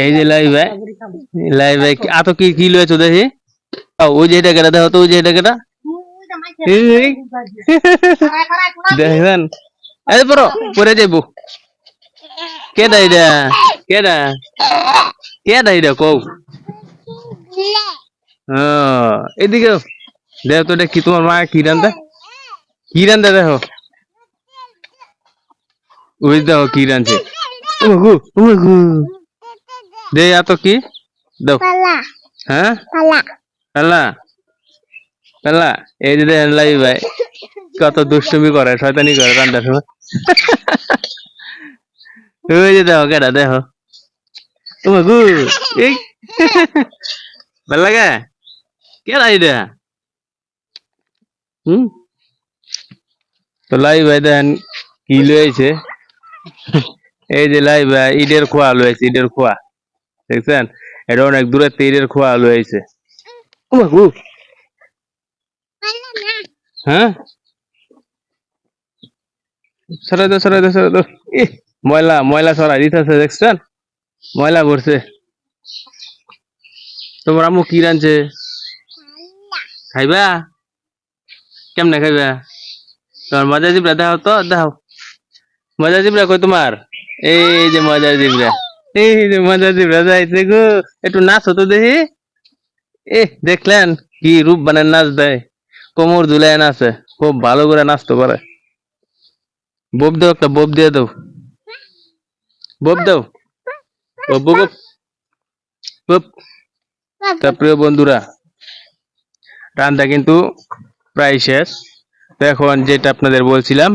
এই যে লাইভ আ তো কি কি লয়েছো দেখি ওই যে এটা কেটা দেখো তো ওই যে এটা কেটা দেখেন এই পড়ো পরে যাইবো কেডা এটা কেডা কেডা এটা কও এদিকে দেখো তো এটা কি তোমার মা কি রান্দা দেখো ওই দেখো কি রাঁধছে দে তো কি দাও হ্যাঁ পালা পালা এই যে দেখেন লাই ভাই কত দুষ্টুমি করে শয়তানি করে রান্নার সময় ওই যে দেখো কেডা দেখো গু এই ভাল লাগে কেডা এটা তো লাই ভাই দেখেন কি লয়েছে এই যে লাই ভাই ইটের খোয়া লয়েছে ইটের খোয়া দেখছেন এটা অনেক দূরে ইটের খোয়া লয়েছে হ্যাঁ সরাই দাও ময়লা ময়লা সরাই দিতেছে দেখছেন ময়লা করছে তোমার আম্মু কি রাঁধছে খাইবা কেমনে খাইবা তোমার মজা জিবরা দাও তো দাও মজা জিবরা কই তোমার এই যে মজা জিবরা যাইছে গো একটু নাচো তো দেখি দেখলেন কি রূপ বানায় নাচ দেয় কোমর দুলায় নাচে খুব ভালো করে নাচতে পারে বব দাও একটা বব দিয়ে দাও বব দাও বব বব বব তা প্রিয় বন্ধুরা রান্না কিন্তু প্রায় শেষ তো এখন যেটা আপনাদের বলছিলাম